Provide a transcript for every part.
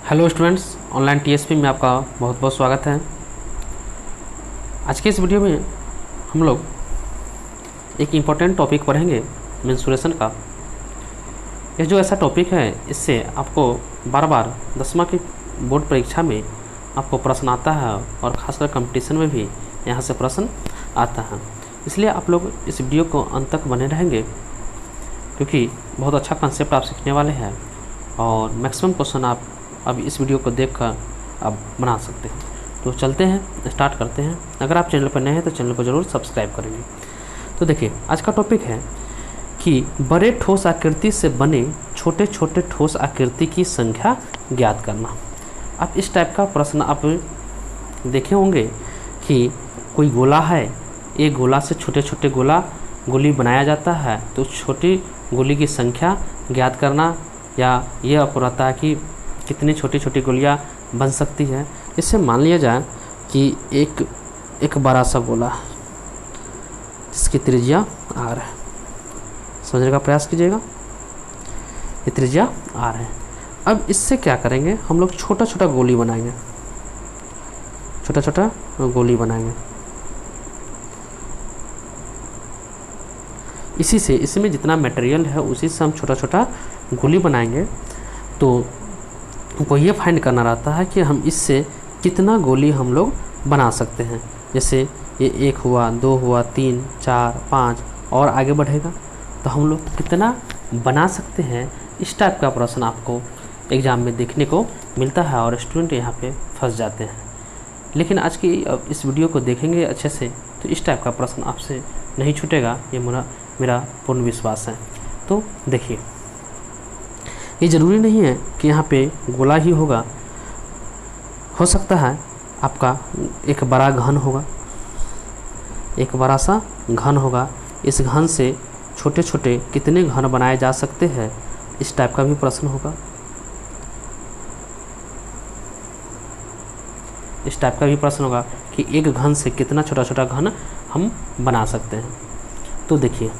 Hello students, online TSP में आपका बहुत बहुत स्वागत है। आज के इस वीडियो में हम लोग एक इम्पॉर्टेंट टॉपिक पढ़ेंगे, मेंस्ट्रुएशन का। यह जो ऐसा टॉपिक है, इससे आपको बार बार 10वीं की बोर्ड परीक्षा में आपको प्रश्न आता है और ख़ासकर कंपटीशन में भी यहाँ से प्रश्न आता है। इसलिए आप लोग इस वीडियो को अंत तक बने रहेंगे, क्योंकि बहुत अच्छा कंसेप्ट आप सीखने वाले हैं और मैक्सिमम क्वेश्चन आप अब इस वीडियो को देखकर आप बना सकते हैं। तो चलते हैं, स्टार्ट करते हैं। अगर आप चैनल पर नए हैं तो चैनल को ज़रूर सब्सक्राइब करेंगे। तो देखिए, आज का टॉपिक है कि बड़े ठोस आकृति से बने छोटे छोटे ठोस आकृति की संख्या ज्ञात करना। अब इस टाइप का प्रश्न आप देखे होंगे कि कोई गोला है, एक गोला से छोटे छोटे गोली बनाया जाता है, तो छोटी गोली की संख्या ज्ञात करना, या ये आपको रहता है कि कितनी छोटी छोटी गोलियां बन सकती है। इससे मान लिया जाए कि एक बड़ा सा गोला है जिसकी त्रिज्या r है। समझने का प्रयास कीजिएगा, ये त्रिज्या r है। अब इससे क्या करेंगे, हम लोग छोटा छोटा गोली बनाएंगे, छोटा छोटा गोली बनाएंगे। इसी से, इसमें जितना मटेरियल है उसी से हम छोटा छोटा गोली बनाएंगे। तो हमको ये फाइंड करना रहता है कि हम इससे कितना गोली हम लोग बना सकते हैं। जैसे ये 1 हुआ, 2 हुआ, 3, 4, 5 और आगे बढ़ेगा, तो हम लोग कितना बना सकते हैं। इस टाइप का प्रश्न आपको एग्ज़ाम में देखने को मिलता है और स्टूडेंट यहाँ पे फंस जाते हैं। लेकिन आज की इस वीडियो को देखेंगे अच्छे से तो इस टाइप का प्रश्न आपसे नहीं छूटेगा, ये मेरा पूर्ण विश्वास है। तो देखिए, ये ज़रूरी नहीं है कि यहाँ पे गोला ही होगा, हो सकता है आपका एक बड़ा घन होगा, एक बड़ा सा घन होगा। इस घन से छोटे छोटे कितने घन बनाए जा सकते हैं, इस टाइप का भी प्रश्न होगा। इस टाइप का भी प्रश्न होगा कि एक घन से कितना छोटा छोटा घन हम बना सकते हैं। तो देखिए,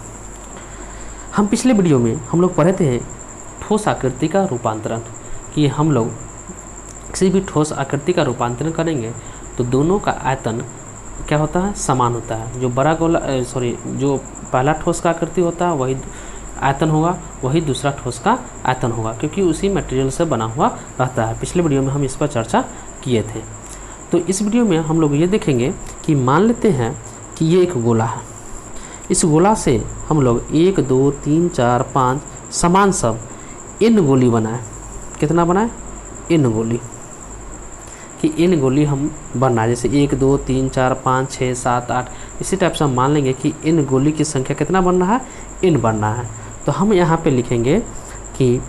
हम पिछले वीडियो में हम लोग पढ़े थे ठोस आकृति का रूपांतरण, कि हम लोग किसी भी ठोस आकृति का रूपांतरण करेंगे तो दोनों का आयतन क्या होता है, समान होता है। जो बड़ा गोला जो पहला ठोस का आकृति होता है वही आयतन होगा, वही दूसरा ठोस का आयतन होगा, क्योंकि उसी मटेरियल से बना हुआ रहता है। पिछले वीडियो में हम इस पर चर्चा किए थे। तो इस वीडियो में हम लोग ये देखेंगे कि मान लेते हैं कि ये एक गोला है। इस गोला से हम लोग 1, 2, 3, 4, 5 समान सब n गोली बनाए। कितना बनाए, n गोली, कि n गोली हम बनना, जैसे 1, 2, 3, 4, 5, 6, 7, 8 इसी टाइप से हम मान लेंगे कि n गोली की संख्या कितना बन रहा है, n बनना है। तो हम यहाँ पे लिखेंगे कि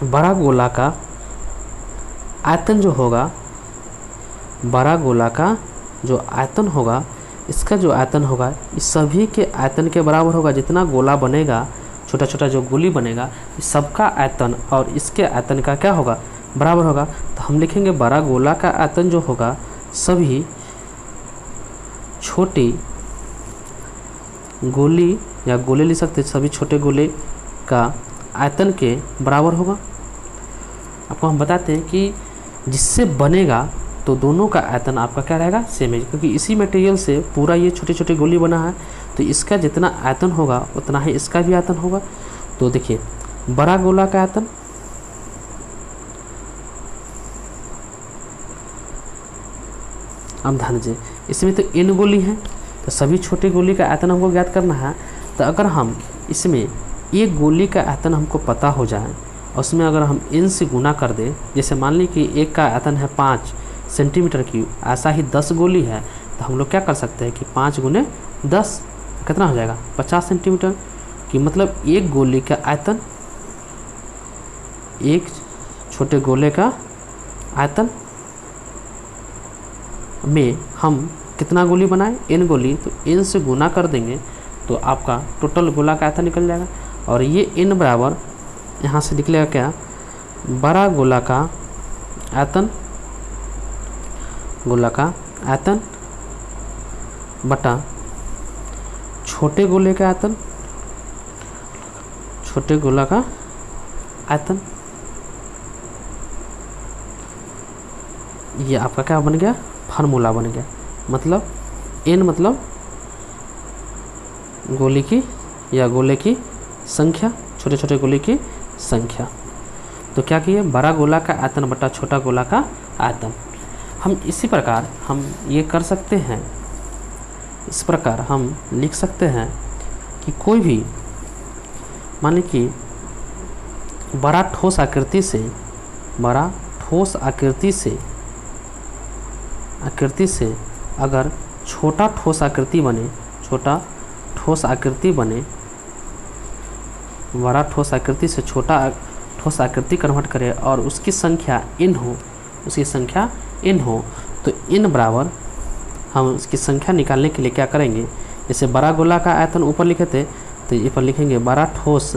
बड़ा गोला का आयतन जो होगा, बड़ा गोला का जो आयतन होगा, इसका जो आयतन होगा इस सभी के आयतन के बराबर होगा। जितना गोला बनेगा, छोटा छोटा जो गोली बनेगा, इस सबका आयतन और इसके आयतन का क्या होगा, बराबर होगा। तो हम लिखेंगे बड़ा गोला का आयतन जो होगा सभी छोटी गोली, या गोले लिख सकते, सभी छोटे गोले का आयतन के बराबर होगा। आपको हम बताते हैं कि जिससे बनेगा तो दोनों का आयतन आपका क्या रहेगा, सेम है, क्योंकि इसी मटेरियल से पूरा ये छोटी छोटी गोली बना है। तो इसका जितना आयतन होगा उतना ही इसका भी आयतन होगा। तो देखिए, बड़ा गोला का आयतन अब ध्यान दीजिए, इसमें तो n गोली है, तो सभी छोटी गोली का आयतन हमको ज्ञात करना है। तो अगर हम इसमें एक गोली का आयतन हमको पता हो जाए और उसमें अगर हम n से गुना कर दें, जैसे मान ली कि एक का आयतन है 5 सेंटीमीटर क्यूब, ऐसा ही 10 गोली है, तो हम लोग क्या कर सकते हैं कि 5 गुने 10 कितना हो जाएगा, 50 सेंटीमीटर, कि मतलब एक गोली का आयतन, एक छोटे गोले का आयतन में हम कितना गोली बनाए, n गोली, तो n से गुना कर देंगे तो आपका टोटल गोला का आयतन निकल जाएगा। और ये n बराबर यहाँ से निकलेगा क्या, बड़ा गोला का आयतन, गोला का आयतन बटा छोटे गोले का आयतन, छोटे गोला का आयतन। ये आपका क्या बन गया, फार्मूला बन गया। मतलब n मतलब गोले की या गोले की संख्या, छोटे छोटे गोले की संख्या। तो क्या किए, बड़ा गोला का आयतन बटा छोटा गोला का आयतन। हम इसी प्रकार हम ये कर सकते हैं, इस प्रकार हम लिख सकते हैं कि कोई भी मान लीजिए बड़ा ठोस आकृति से, बड़ा ठोस आकृति से अगर छोटा ठोस आकृति बने, छोटा ठोस आकृति बने, बड़ा ठोस आकृति से छोटा ठोस आकृति कन्वर्ट करे और उसकी संख्या n हो, उसकी संख्या n हो, तो n बराबर हम उसकी संख्या निकालने के लिए क्या करेंगे, जैसे बड़ा गोला का आयतन ऊपर लिखे थे तो ये पर लिखेंगे बड़ा ठोस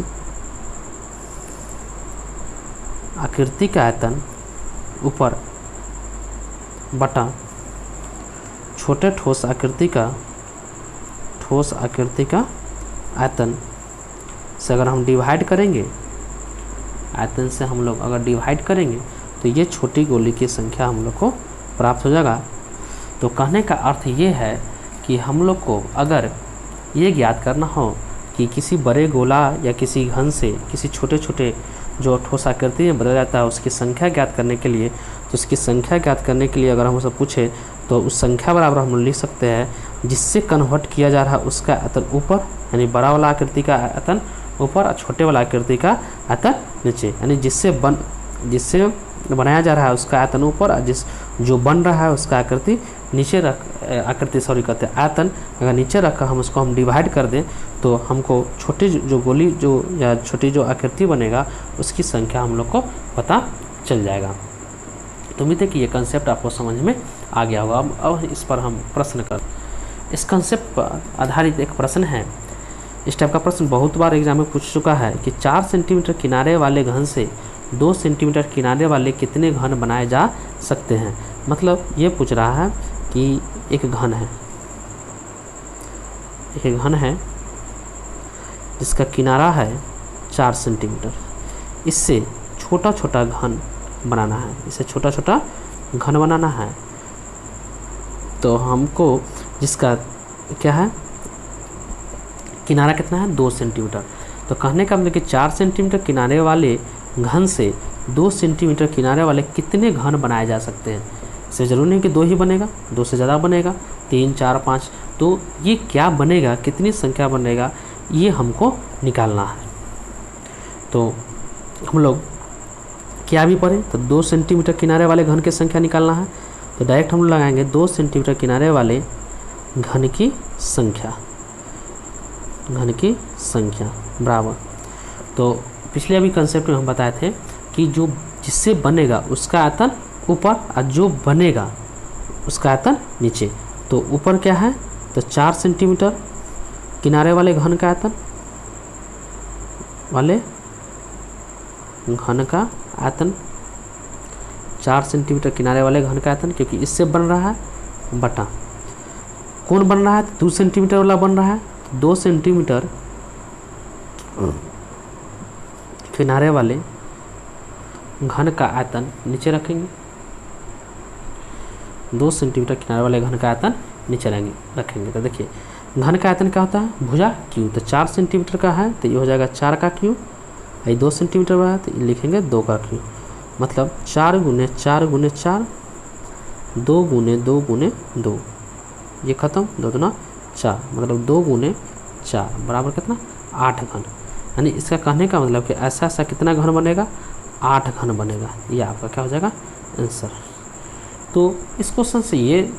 आकृति का आयतन ऊपर बटा छोटे ठोस आकृति का आयतन से अगर हम डिवाइड करेंगे, आयतन से हम लोग अगर डिवाइड करेंगे तो ये छोटी गोली की संख्या हम लोग को प्राप्त हो जाएगा। तो कहने का अर्थ ये है कि हम लोग को अगर ये ज्ञात करना हो कि किसी बड़े गोला या किसी घन से किसी छोटे छोटे जो ठोस आकृति में बदल जाता है उसकी संख्या ज्ञात करने के लिए, तो उसकी संख्या ज्ञात करने के लिए अगर हमसे पूछे तो उस संख्या बराबर हम लिख सकते हैं जिससे कन्वर्ट किया जा रहा है उसका आयतन ऊपर, यानी बड़ा वाला आकृति का आयतन ऊपर और छोटे वाला आकृति का आयतन नीचे, यानी जिससे बनाया जा रहा है उसका आयतन ऊपर और जो बन रहा है उसका आकृति नीचे कहते हैं आयतन अगर नीचे रखकर हम उसको डिवाइड कर दें तो हमको छोटी जो गोली या छोटी जो आकृति बनेगा उसकी संख्या हम लोग को पता चल जाएगा। तो उम्मीद है कि ये कंसेप्ट आपको समझ में आ गया होगा। अब इस पर हम प्रश्न कर, इस कंसेप्ट पर आधारित एक प्रश्न है। इस टाइप का प्रश्न बहुत बार एग्जाम में पूछ चुका है कि 4 सेंटीमीटर किनारे वाले घन से 2 सेंटीमीटर किनारे वाले कितने घन बनाए जा सकते हैं। मतलब ये पूछ रहा है कि एक घन है जिसका किनारा है 4 सेंटीमीटर, इससे छोटा छोटा घन बनाना है, इसे छोटा छोटा घन बनाना है। तो हमको जिसका क्या है किनारा कितना है 2 सेंटीमीटर। तो कहने का मतलब कि 4 सेंटीमीटर किनारे वाले घन से 2 सेंटीमीटर किनारे वाले कितने घन बनाए जा सकते हैं। इसे जरूरी नहीं कि 2 ही बनेगा, 2 से ज़्यादा बनेगा, 3, 4, 5। तो ये क्या बनेगा, कितनी संख्या बनेगा, ये हमको निकालना है। तो हम लोग क्या भी पढ़ें तो 2 सेंटीमीटर किनारे वाले घन की संख्या निकालना है। तो डायरेक्ट हम लोग लगाएंगे 2 सेंटीमीटर किनारे वाले घन की संख्या बराबर। तो पिछले अभी कंसेप्ट में हम बताए थे कि जो जिससे बनेगा उसका आयतन ऊपर और जो बनेगा उसका आयतन नीचे। तो ऊपर क्या है तो 4 सेंटीमीटर किनारे वाले घन का आयतन 4 सेंटीमीटर किनारे वाले घन का आयतन, क्योंकि इससे बन रहा है बटा कौन बन रहा है 2 सेंटीमीटर वाला बन रहा है, 2 सेंटीमीटर किनारे वाले घन का आयतन नीचे रखेंगे, 2 सेंटीमीटर किनारे वाले घन का आयतन नीचे रखेंगे। तो देखिए घन का आयतन क्या होता है भुजा क्यू। तो 4 सेंटीमीटर का है तो ये हो जाएगा 4 का क्यू, ये 2 सेंटीमीटर वाला है तो ये लिखेंगे 2 का क्यू। मतलब 4 गुने 4 गुने 4, 2 गुने 2 गुने 2, ये खत्म, 2 दूना 4, मतलब 2 गुने 4 बराबर कितना 8 घन। यानी इसका कहने का मतलब कि ऐसा कितना घन बनेगा 8 घन बनेगा। ये आपका क्या हो जाएगा आंसर। तो इस क्वेश्चन से ये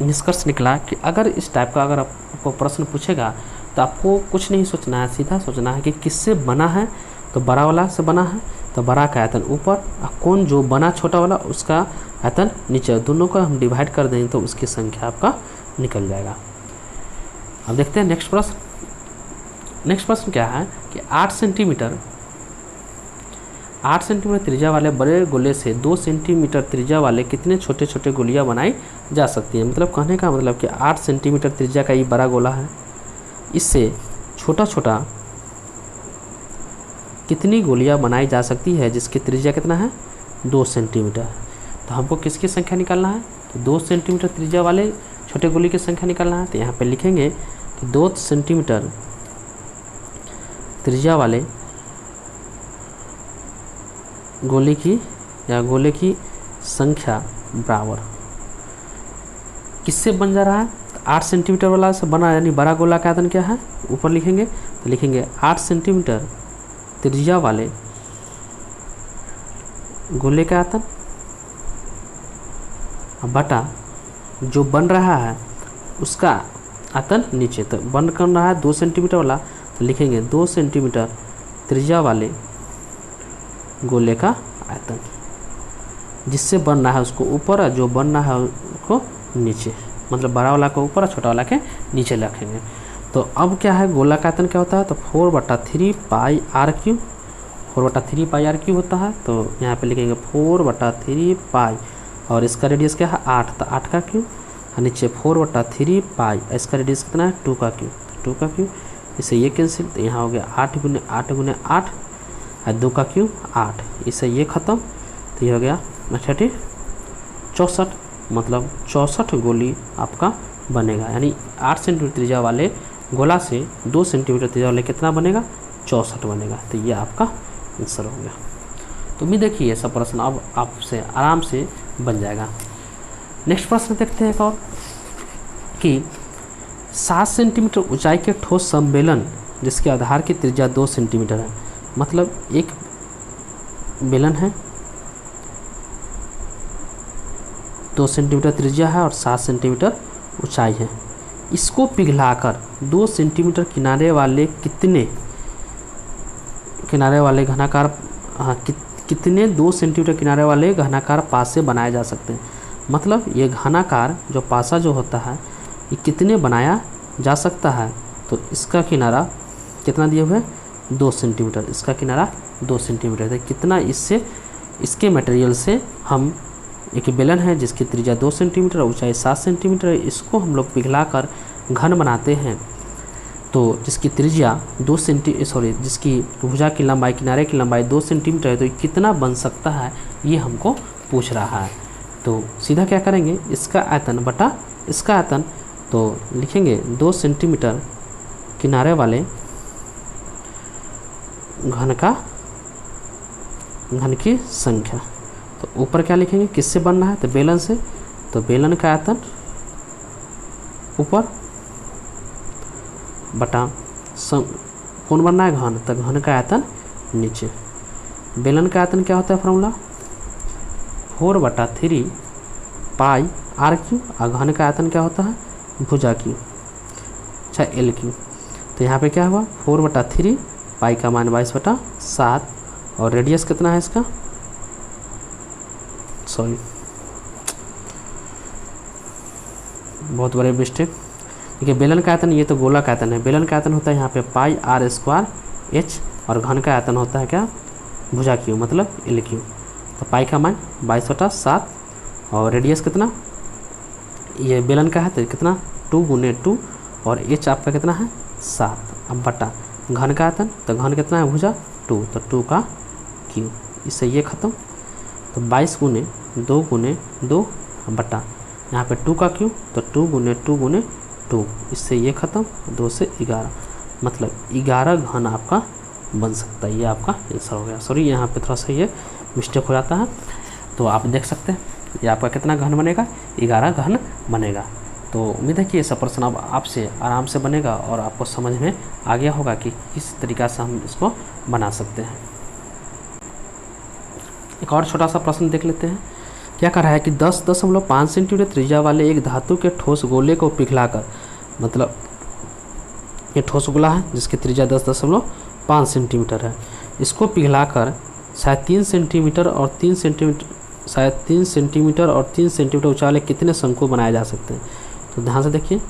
निष्कर्ष निकला कि अगर इस टाइप का अगर आपको प्रश्न पूछेगा तो आपको कुछ नहीं सोचना है, सीधा सोचना है कि किससे बना है। तो बड़ा वाला से बना है तो बड़ा का आयतन ऊपर और कौन जो बना छोटा वाला उसका आयतन नीचे, दोनों को हम डिवाइड कर देंगे तो उसकी संख्या आपका निकल जाएगा। अब देखते हैं नेक्स्ट प्रश्न। नेक्स्ट प्रश्न क्या है कि 8 सेंटीमीटर त्रिज्या वाले बड़े गोले से 2 सेंटीमीटर त्रिज्या वाले कितने छोटे छोटे गोलियां बनाई जा सकती हैं। मतलब कहने का मतलब कि 8 सेंटीमीटर त्रिज्या का ये बड़ा गोला है, इससे छोटा छोटा कितनी गोलियां बनाई जा सकती है जिसकी त्रिज्या कितना है 2 सेंटीमीटर। तो हमको किसकी संख्या निकालना है, तो 2 सेंटीमीटर त्रिज्या वाले छोटे गोले की संख्या निकालना है। तो यहाँ पे लिखेंगे कि 2 सेंटीमीटर त्रिज्या वाले गोले की संख्या बराबर किससे बन जा रहा है, तो 8 सेंटीमीटर वाला से बना, यानी बड़ा गोला का आयतन क्या है, ऊपर लिखेंगे तो लिखेंगे 8 सेंटीमीटर त्रिज्या वाले गोले का आयतन बटा जो बन रहा है उसका आयतन नीचे। तो बन कर रहा है 2 सेंटीमीटर वाला, तो लिखेंगे 2 सेंटीमीटर त्रिज्या वाले गोले का आयतन, जिससे बन रहा है उसको ऊपर और जो बन रहा है उसको नीचे, मतलब बड़ा वाला को ऊपर और छोटा वाला के नीचे रखेंगे। तो अब क्या है, गोला का आयतन क्या होता है, तो 4/3 pi R cube, 4/3 pi R cube होता है। तो यहाँ पे लिखेंगे 4/3 पाई, और इसका रेडियस क्या है 8, तो 8 का क्यू, और नीचे 4/3 पाई, इसका रेडियस कितना है 2 का क्यू, 2 का क्यू, इसे ये कैंसिल, तो यहाँ हो गया 8 × 8 × 8 और 2 का क्यू 8, इससे ये ख़त्म, तो ये हो गया 64, मतलब 64 गोली आपका बनेगा। यानी 8 सेंटीमीटर त्रिज्या वाले गोला से 2 सेंटीमीटर त्रिज्या वाले कितना बनेगा, 64 बनेगा। तो ये आपका आंसर हो गया। तो उम्मीद है कि ये सब प्रश्न अब आपसे आराम से बन जाएगा। नेक्स्ट प्रश्न देखते हैं एक और, कि 7 सेंटीमीटर ऊंचाई के ठोस सम्मेलन जिसके आधार की त्रिज्या 2 सेंटीमीटर है, मतलब एक बेलन है, 2 सेंटीमीटर त्रिज्या है और 7 सेंटीमीटर ऊंचाई है, इसको पिघलाकर 2 सेंटीमीटर किनारे वाले कितने 2 सेंटीमीटर किनारे वाले घनाकार पासे बनाए जा सकते हैं। मतलब ये घनाकार जो पासा जो होता है ये कितने बनाया जा सकता है, तो इसका किनारा कितना दिए हुए 2 सेंटीमीटर, इसका किनारा 2 सेंटीमीटर है। कितना इसके मटेरियल से हम एक बेलन है जिसकी त्रिज्या 2 सेंटीमीटर और ऊंचाई 7 सेंटीमीटर है, इसको हम लोग पिघलाकर घन बनाते हैं, तो जिसकी त्रिज्या जिसकी भुजा की लंबाई, किनारे की लंबाई 2 सेंटीमीटर है, तो कितना बन सकता है ये हमको पूछ रहा है। तो सीधा क्या करेंगे, इसका आयतन बटा इसका आयतन, तो लिखेंगे 2 सेंटीमीटर किनारे वाले घन की संख्या। तो ऊपर क्या लिखेंगे, किससे बनना है, तो बेलन से, तो बेलन का आयतन ऊपर बटा कौन बनना है घन, तो घन का आयतन नीचे। बेलन का आयतन क्या होता है फॉर्मूला 4/3 पाई आर क्यू, और घन का आयतन क्या होता है भुजा क्यू, अच्छा एल क्यू। तो यहाँ पे क्या हुआ 4/3 पाई का मान 22/7, और रेडियस कितना है इसका, सॉरी बहुत बड़े मिस्टेक। देखिए बेलन का आयतन, ये तो गोला का आयतन है, बेलन का आयतन होता है यहाँ पे पाई आर स्क्वायर एच, और घन का आयतन होता है क्या भुजा क्यू, मतलब एल क्यू। तो पाई का मान 22/7, और रेडियस कितना, ये बेलन का है तो कितना 2 × 2, और एच आपका कितना है 7, अब बटा घन का आयतन, तो घन कितना है भुजा 2, तो 2 का क्यू, इससे ये ख़त्म। तो 22 × 2 × 2 बटा यहाँ पे 2 का क्यू, तो 2 × 2 × 2, इससे ये ख़त्म, 2 से 11, मतलब 11 घन आपका बन सकता है। ये आपका आंसर हो गया। सॉरी यहाँ पे थोड़ा सा ये मिस्टेक हो जाता है, तो आप देख सकते हैं ये आपका कितना घन बनेगा, 11 घन बनेगा। तो उम्मीद है कि ये सब प्रश्न अब आपसे आराम से बनेगा और आपको समझ में आ गया होगा कि किस तरीक़ा से हम इसको बना सकते हैं। एक और छोटा सा प्रश्न देख लेते हैं। क्या कर रहा है कि 10.5 सेंटीमीटर त्रिज्या वाले एक धातु के ठोस गोले को पिघलाकर, मतलब ये ठोस गोला है जिसकी त्रिज्या 10.5 सेंटीमीटर है, इसको पिघलाकर शायद 3 सेंटीमीटर और 3 सेंटीमीटर ऊंचाई वाले कितने शंकु बनाए जा सकते हैं। तो ध्यान से देखिए,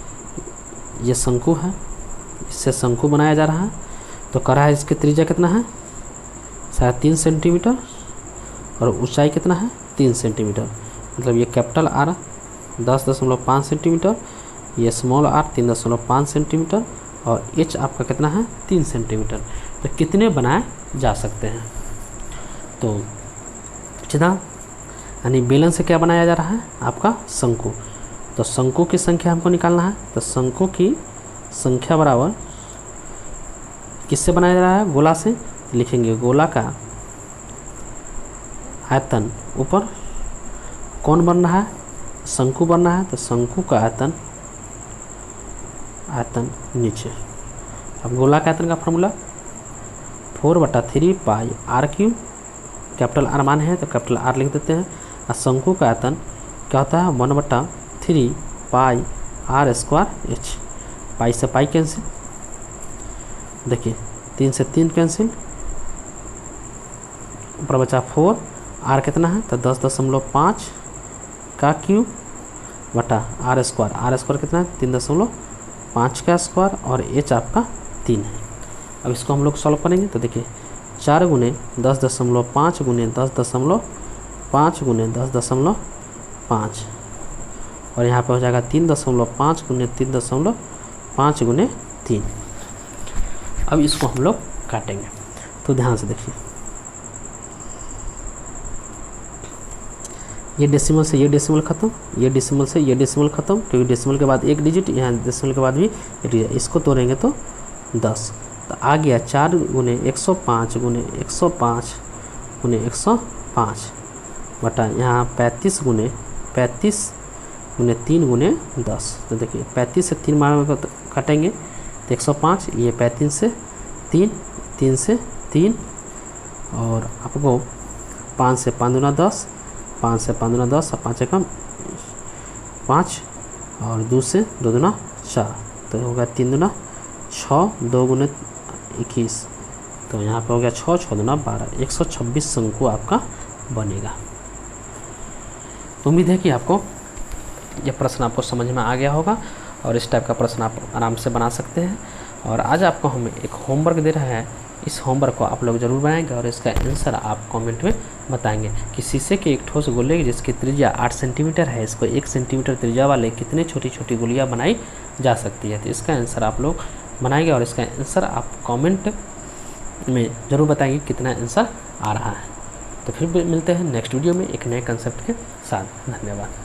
ये शंकु है, इससे शंकु बनाया जा रहा है। तो कर रहा है इसकी त्रिज्या कितना है शायद 3 सेंटीमीटर और ऊंचाई कितना है 3 सेंटीमीटर, मतलब ये कैपिटल आर 10.5 सेंटीमीटर, ये स्मॉल आर 3.5 सेंटीमीटर, और एच आपका कितना है 3 सेंटीमीटर। तो कितने बनाए जा सकते हैं। तो जितना यानी बेलन से क्या बनाया जा रहा है आपका शंकु। तो शंकु की संख्या हमको निकालना है, तो शंकु की संख्या बराबर किससे बनाया जा रहा है, गोला से। लिखेंगे गोला का आयतन ऊपर कौन बन रहा है, शंकु बन रहा है, तो शंकु का आयतन नीचे। अब गोला का आयतन का formula 4/3 pi R cube, capital R मान है तो कैपिटल आर लिख देते हैं। और शंकु का आयतन क्या होता है 1/3 पाई आर स्क्वायर एच। पाई से पाई कैंसिल, देखिए 3 से 3 कैंसिल, ऊपर बचा 4। आर कितना है तो 10.5 का क्यूब बटा आर स्क्वायर। आर स्क्वायर कितना है 3.5 का स्क्वायर, और एच आपका 3 है। अब इसको हम लोग सॉल्व करेंगे तो देखिए 4 × 10.5 × 10.5 × 10.5, और यहाँ पे हो जाएगा 3.5 × 3.5 × 3। अब इसको हम लोग काटेंगे, तो ध्यान से देखिए, ये डेसिमल से ये डेसिमल खत्म, ये डेसिमल से ये डेसिमल खत्म, क्योंकि डेसिमल के बाद एक डिजिट, यहाँ डेसिमल के बाद भी एक डिजिट। इसको तोड़ेंगे तो 10, तो आ गया 4 × 105 × 105 × 105 बटा यहाँ 35 × 3 × 10। तो देखिए 35 से 3 मार में काटेंगे तो 105, ये 35 से 3, 3 से 3, और आपको 5 से 5 × 10, 5 से 5 × 10, और 5 एकम 5, और 2 से 2 × 4, तो होगा 3 × 6, 2 × 21, तो यहाँ पे हो गया 6, 6 × 12, 126 शंकु आपका बनेगा। तो उम्मीद है कि आपको यह प्रश्न आपको समझ में आ गया होगा, और इस टाइप का प्रश्न आप आराम से बना सकते हैं। और आज आपको हम एक होमवर्क दे रहा है, इस होमवर्क को आप लोग ज़रूर बनाएंगे, और इसका आंसर आप कमेंट में बताएंगे कि शीशे के एक ठोस गोले जिसकी त्रिज्या 8 सेंटीमीटर है, इसको 1 सेंटीमीटर त्रिज्या वाले कितने छोटी छोटी गोलियां बनाई जा सकती है। तो इसका आंसर आप लोग बनाएंगे, और इसका आंसर आप कमेंट में ज़रूर बताएंगे कितना आंसर आ रहा है। तो फिर मिलते हैं नेक्स्ट वीडियो में एक नए कंसेप्ट के साथ। धन्यवाद।